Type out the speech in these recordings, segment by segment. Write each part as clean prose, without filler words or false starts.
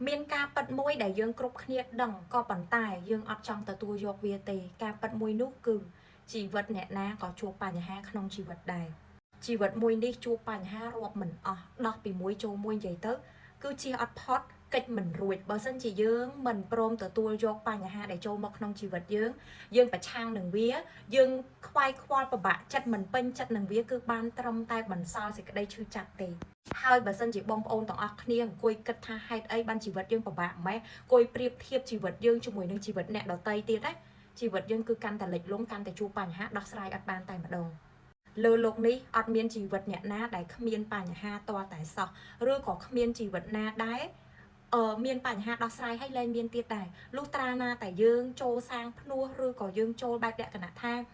មានការប៉ັດមួយដែលយើងគ្រប់គ្នាដឹងក៏ប៉ុន្តែយើងអត់ចង់ទទួលយកវាទេការប៉ັດមួយនោះគឺជីវិតអ្នកណាក៏ជួបបញ្ហាក្នុងជីវិតដែរជីវិតមួយនេះជួបបញ្ហារាប់មិនអស់ដោះពីមួយចូលមួយនិយាយទៅគឺជាអត់ផុតកិច្ចមិនរួចបើសិនជាយើងមិនព្រមទទួលយកបញ្ហាដែលចូលមកក្នុងជីវិតយើងប្រឆាំងនឹងវាយើងខ្វាយខ្វល់ពិបាកចិត្តមិនពេញចិត្តនឹងវាគឺបានត្រឹមតែបន្សល់សេចក្តីឈឺចាប់ទេហើយបើសិនជាបងប្អូនទាំងអស់គ្នាអង្គុយគិតថាហេតុអីបានជីវិតយើងពិបាកម៉េះអង្គុយប្រៀបធៀបជីវិតយើងជាមួយនឹងជីវិតអ្នកដទៃទៀតណាជីវិតយើងគឺកាន់តែលិចលង់កាន់តែជួបបញ្ហាដោះស្រាយអត់បានតែម្ដងលើโลกនេះអត់មានជីវិតអ្នកណាដែលគ្មានបញ្ហាតតែសោះឬក៏គ្មានជីវិតណាដែលមានបញ្ហាដោះស្រាយឲ្យលែងមានទៀតដែរលុះត្រាណាតែយើងចូលសាងភ្នោះឬក៏យើងចូលបែបលក្ខណៈថា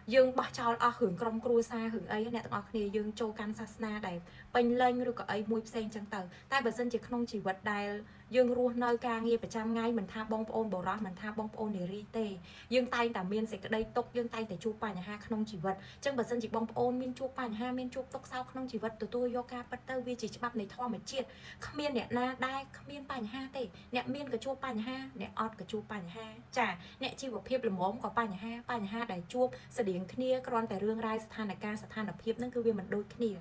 យើងបោះចោលអស់រឿងក្រុមគ្រួសាររឿងអីអ្នកទាំងអស់គ្នាយើងចូលកាន់សាសនាដែលពេញលេញឬក៏អីមួយផ្សេងចឹងទៅតែបើសិនជាក្នុងជីវិតដែលយើងរស់នៅការងារប្រចាំថ្ងៃមិនថាបងប្អូនបរោះមិនថាបងប្អូននារីទេយើងតែងតែមានសេចក្តីទុកយើងតែងតែជួបបញ្ហាក្នុងជីវិតចឹងបើសិនជាបងប្អូនមានជួបបញ្ហាមានជួបទុកសោកក្នុងជីវិតទទួលយកការពិតទៅវាជាច្បាប់នៃធម្មជាតិគ្មានអ្នកណាដែលគ្មានបញ្ហាទេអ្នកមានក៏ជួបបញ្ហាអ្នកអត់ក៏ជួបបញ្ហាចាអ្នកជីវភាពល្មមក៏បញ្ហាដែលជួបស្តៀងគ្នាគ្រាន់តែរឿងរ៉ាវស្ថានភាពហ្នឹងគឺវាមិនដូចគ្នា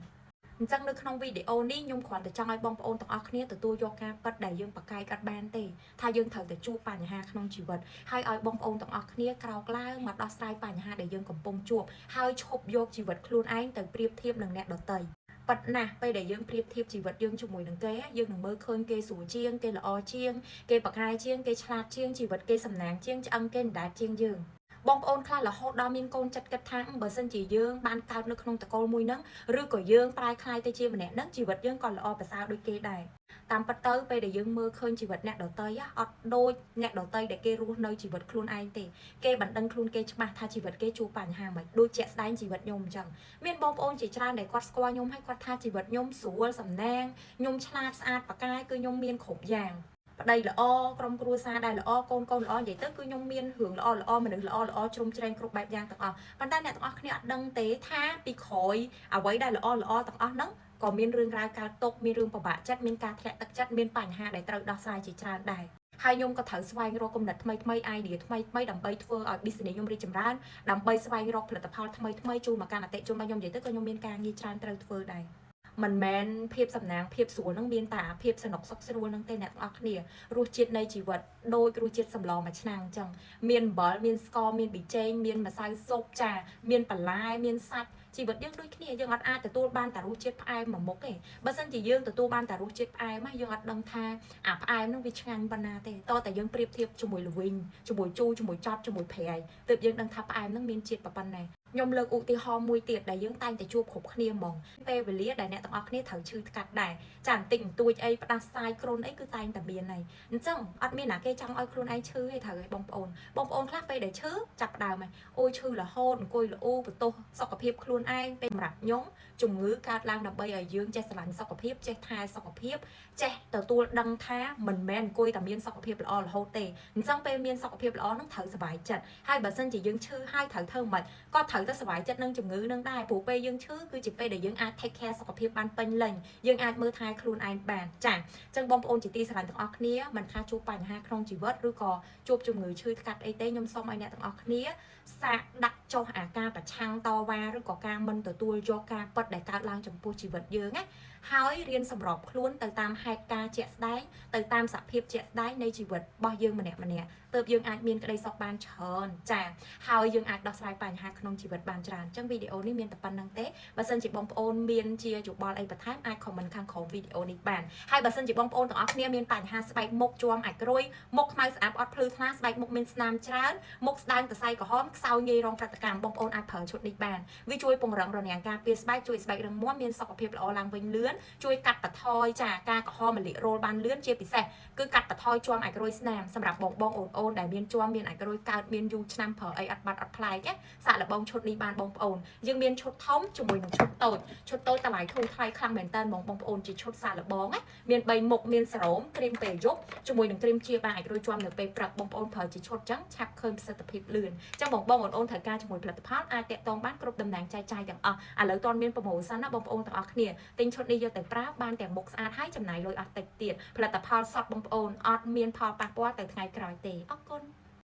អញ្ចឹងនៅក្នុងវីដេអូនេះខ្ញុំគ្រាន់តែចង់ឲ្យបងប្អូនទាំងអស់គ្នាទទួលយកការពិតដែលយើងប្រកែកអត់បានទេថាយើងត្រូវតែជួបបញ្ហាក្នុងជីវិតហើយឲ្យបងប្អូនទាំងអស់គ្នាក្រោកឡើងមកដោះស្រាយបញ្ហាដែលយើងកំពុងជួបហើយឈប់យកជីវិតខ្លួនឯងទៅប្រៀបធៀបនឹងអ្នកដទៃប៉ិតណាស់ពេលដែលយើងប្រៀបធៀបជីវិតយើងជាមួយនឹងគេយើងនឹងមើលឃើញគេស្រួលជាងគេល្អជាងគេប្រកែកជាងគេឆ្លាតជាងជីវិតគេសំណាងជាងឆ្អឹងគេដដែលជាងយើងបងប្អូនខ្លះរហូតដល់មានកូនចិត្តគិតថាបើសិនជាយើងបានកើតនៅក្នុងតកូលមួយហ្នឹងឬក៏យើងប្រែคล้ายទៅជាម្នាក់ហ្នឹងជីវិតយើងក៏ល្អប្រសើរដូចគេដែរតាមពិតទៅពេលដែលយើងមើលឃើញជីវិតអ្នកដទៃអត់ដូចអ្នកដទៃដែលគេរស់នៅជីវិតខ្លួនឯងទេគេបណ្ដឹងខ្លួនគេច្បាស់ថាជីវិតគេជួបបញ្ហាមិនដូចជាក់ស្ដែងជីវិតខ្ញុំអញ្ចឹងមានបងប្អូនជាច្រើនដែលគាត់ស្គាល់ខ្ញុំហើយគាត់ថាជីវិតខ្ញុំស្រួលសំណាងខ្ញុំឆ្លាតស្អាតប្រកែគឺខ្ញុំមានគ្រប់យ៉ាងប្តីល្អក្រុមគ្រួសារដែលល្អកូនល្អនិយាយទៅគឺខ្ញុំមានរឿងល្អមនុស្សល្អជ្រុំជ្រែងគ្រប់បែបយ៉ាងទាំងអស់ប៉ុន្តែអ្នកទាំងអស់គ្នាអត់ដឹងទេថាពីក្រោយអ្វីដែលល្អទាំងអស់ហ្នឹងក៏មានរឿងរ៉ាវកើតទុកមានរឿងពិបាកចិត្តមានការធ្លាក់ទឹកចិត្តមានបញ្ហាដែលត្រូវដោះស្រាយជាច្រើនដែរហើយខ្ញុំក៏ត្រូវស្វែងរកគំនិតថ្មី idea ថ្មីដើម្បីធ្វើឲ្យ business ខ្ញុំរីកចម្រើនដើម្បីស្វែងរកផលិតផលថ្មីចូលមកកាន់អតិថិជនរបស់ខ្ញុំនិយាយទៅក៏ខ្ញុំមានការងារច្រើនត្រូវធ្វើដែរមិនមែនភាពសំណាងភាពស្រួលនឹងមានតែភាពសនុកសុខស្រួលនឹងទេអ្នកទាំងអស់គ្នារសជាតិនៃជីវិតដូចរសជាតិសម្លមួយឆ្នាំអញ្ចឹងមានអំបិលមានស្ករមានប៊ីចេងមានម្សៅស៊ុបចាមានបន្លែមានសាច់ជីវិតយើងដូចគ្នាយើងអត់អាចទទួលបានតែរសជាតិផ្អែមមួយមុខទេបើសិនជាយើងទទួលបានតែរសជាតិផ្អែមយើងអត់ដឹងថាអាផ្អែមនឹងវាឆ្ងាញ់ប៉ុណ្ណាទេតោះតែយើងប្រៀបធៀបជាមួយល្វីងជាមួយជូរជាមួយចត់ជាមួយប្រៃទើបយើងដឹងថាផ្អែមនឹងមានជាតិប៉ុណ្ណាខ្ញុំលើកឧទាហរណ៍មួយទៀតដែលយើងតែងតែជួបគ្រប់គ្នាហ្មងពេលវេលាដែលអ្នកទាំងអស់គ្នាត្រូវឈឺថ្កាត់ដែរចាបន្តិចបន្តួចអីផ្ដាសាយគ្រុនអីគឺតែងតែមានហើយអញ្ចឹងអត់មានណាគេចង់ឲ្យខ្លួនឯងឈឺទេត្រូវឲ្យបងប្អូនខ្លះពេលដែលឈឺចាប់ដើមហើយអូយឈឺរហូតអង្គុយលូបន្ទោសសុខភាពខ្លួនឯងពេលសម្រាប់ខ្ញុំជំងឺកើតឡើងដើម្បីឲ្យយើងចេះស្រឡាញ់សុខភាពចេះថែសុខភាពចេះទទួលដឹងថាមិនមែនអង្គុយតែមានសុខភាពល្អរហូតទេអញ្ចឹងពេលមានសុខភាពល្អនឹងត្រូវសុខចិត្តហើយបើសិនជាយើងឈឺហើយត្រូវធ្វើមិនក៏ត្រូវទៅសុខចិត្តនឹងជំងឺនឹងដែរព្រោះពេលយើងឈឺគឺជាពេលដែលយើងអាច take care សុខភាពបានពេញលេញយើងអាចមើលថែខ្លួនឯងបានចាអញ្ចឹងបងប្អូនជាទីស្រឡាញ់ទាំងអស់គ្នាមិនថាជួបបញ្ហាក្នុងជីវិតឬក៏ជួបជំងឺឈឺថ្កាត់អីទេខ្ញុំសូមឲ្យអ្នកទាំងអស់គ្នាសាកដាក់ចុះអាការប្រឆាំងតវ៉ាឬក៏ការមិនទទួលយកការពិតដែលកើតឡើងចំពោះជីវិតយើងណាហើយរៀនសម្របខ្លួនទៅតាមហេតុការណ៍ជាក់ស្ដែងទៅតាមសភាពជាក់ស្ដែងនៃជីវិតរបស់យើងម្នាក់ទើបយើងអាចមានក្តីសុខបានច្រើនចាហើយយើងអាចដោះស្រាយបញ្ហាក្នុងជីវិតបានច្រើនអញ្ចឹងវីដេអូនេះមានតែប៉ុណ្្នឹងទេបើសិនជាបងប្អូនមានជាយោបល់អីបន្ថែមអាច comment ខាងក្រោមវីដេអូនេះបានហើយបើសិនជាបងប្អូនទាំងអស់គ្នាមានបញ្ហាស្បែកមុខជាំអាចក្រួយមុខខ្មៅស្អាតអត់ភ្លឺថ្លាស្បែកមុខមានស្នាមច្រើនមុខស្ដើងសរសៃក្រហមខ្សោយងាយរងប្រតិកម្មបងប្អូនអាចប្រើឈុតនេះបានវាជួយពង្រឹងរនាំងការពារស្បែកជួយស្បែករឹងមាំមានសុខភាពល្អឡើងវិញលឿនជួយកាត់បន្ថយចាការក្រហមមលិរោលបានលឿនជាពិសេសគឺកាត់បន្ថយជាំអាចក្រួយស្នាមសម្រាប់បងអូនដែលមានជាំមានអាចក្រួយកើតមានយូរឆ្នាំប្រើអីអត់បាត់អត់ផ្លែកសាកល្បងឈុតនេះបានបងប្អូនយើងមានឈុតធំជាមួយនឹងឈុតតូចតម្លៃធូរថ្លៃខ្លាំងមែនតើបងប្អូនជាឈុតសាកល្បងមាន3មុខមានសេរ៉ូមគ្រីមពេលយប់ជាមួយនឹងគ្រីមជាបានអាចក្រួយជាំនៅពេលព្រឹកបងប្អូនប្រើជាឈុតចឹងឆាប់ឃើញប្រសិទ្ធភាពលឿនចឹងបងអូនត្រូវការជំ ជាមួយផលិតផលអាចតាក់ទងបានគ្រប់តំណែងចែកចាយទាំងអស់ឥឡូវតនមានប្រម៉ូសិនណាបងប្អូនទាំងអស់គ្នាទិញឈុតនេះយកទៅប្រើបានទាំងមុខស្អាតហើយចំណាយលុយអត់តិចទៀតផលិតផលសក់បងប្អូនអត់មានផលប៉ះពាល់ទៅថ្ងៃក្រោយទេអរគុណ